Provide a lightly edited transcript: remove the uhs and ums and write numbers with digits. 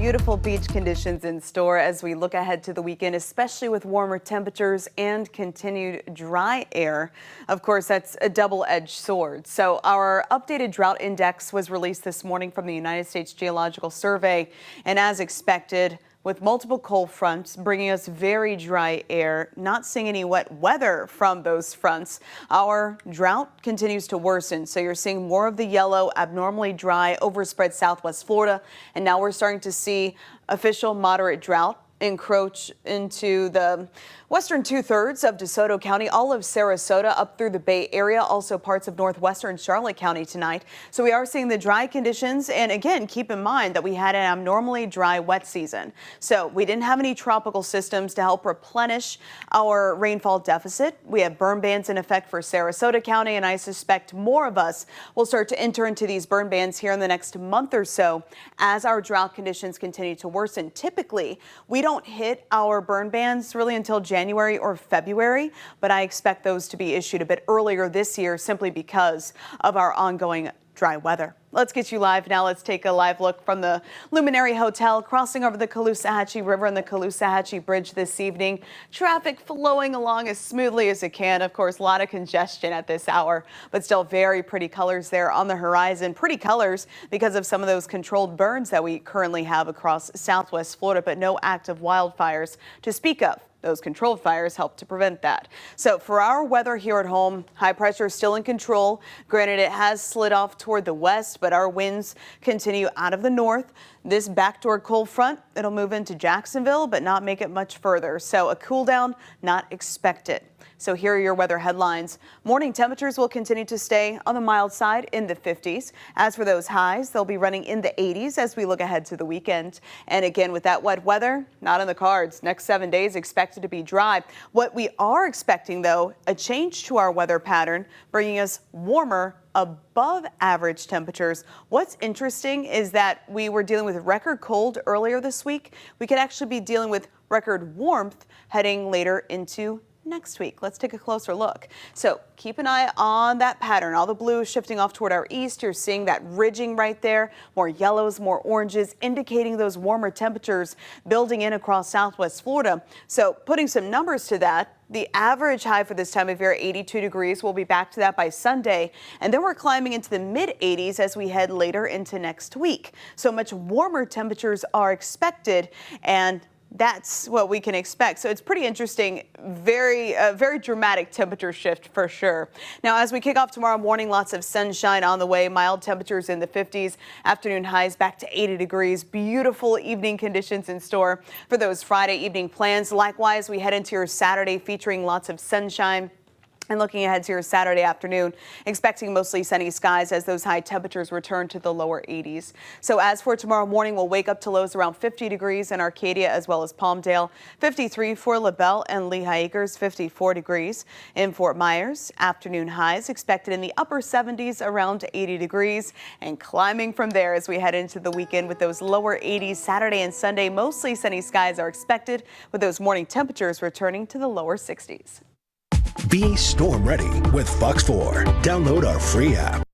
beautiful beach conditions in store as we look ahead to the weekend, especially with warmer temperatures and continued dry air. Of course, that's a double-edged sword. So our updated drought index was released this morning from the United States Geological Survey. And as expected, with multiple cold fronts bringing us very dry air, not seeing any wet weather from those fronts, our drought continues to worsen. So you're seeing more of the yellow, abnormally dry, overspread southwest Florida. And now we're starting to see official moderate drought encroach into the western 2/3 of DeSoto County, all of Sarasota up through the Bay Area, also parts of northwestern Charlotte County tonight. So we are seeing the dry conditions. And again, keep in mind that we had an abnormally dry wet season. So we didn't have any tropical systems to help replenish our rainfall deficit. We have burn bans in effect for Sarasota County, and I suspect more of us will start to enter into these burn bans here in the next month or so as our drought conditions continue to worsen. Typically, we don't hit our burn bans really until January or February, but I expect those to be issued a bit earlier this year simply because of our ongoing dry weather. Let's get you live now. Let's take a live look from the Luminary Hotel, crossing over the Caloosahatchee River and the Caloosahatchee Bridge this evening. Traffic flowing along as smoothly as it can. Of course, a lot of congestion at this hour, but still very pretty colors there on the horizon. Pretty colors because of some of those controlled burns that we currently have across southwest Florida, but no active wildfires to speak of. Those controlled fires help to prevent that. So for our weather here at home, high pressure is still in control. Granted, it has slid off toward the west, but our winds continue out of the north. This backdoor cold front, it'll move into Jacksonville, but not make it much further. So a cool down not expected. So here are your weather headlines. Morning temperatures will continue to stay on the mild side in the 50s. As for those highs, they'll be running in the 80s as we look ahead to the weekend. And again, with that wet weather, not in the cards. Next 7 days expected to be dry. What we are expecting, though, a change to our weather pattern, bringing us warmer, above average temperatures. What's interesting is that we were dealing with record cold earlier this week. We could actually be dealing with record warmth heading later into next week. Let's take a closer look. So keep an eye on that pattern. All the blue shifting off toward our east. You're seeing that ridging right there. More yellows, more oranges, indicating those warmer temperatures building in across southwest Florida. So putting some numbers to that, the average high for this time of year, 82 degrees. We'll be back to that by Sunday. And then we're climbing into the mid 80s as we head later into next week. So much warmer temperatures are expected, and that's what we can expect. So it's pretty interesting, very dramatic temperature shift for sure. Now, as we kick off tomorrow morning, lots of sunshine on the way, mild temperatures in the 50s, afternoon highs back to 80 degrees, beautiful evening conditions in store for those Friday evening plans. Likewise, we head into your Saturday featuring lots of sunshine. And looking ahead to your Saturday afternoon, expecting mostly sunny skies as those high temperatures return to the lower 80s. So as for tomorrow morning, we'll wake up to lows around 50 degrees in Arcadia as well as Palmdale, 53 for LaBelle and Lehigh Acres, 54 degrees in Fort Myers. Afternoon highs expected in the upper 70s around 80 degrees and climbing from there as we head into the weekend with those lower 80s. Saturday and Sunday, mostly sunny skies are expected with those morning temperatures returning to the lower 60s. Be storm ready with Fox 4. Download our free app.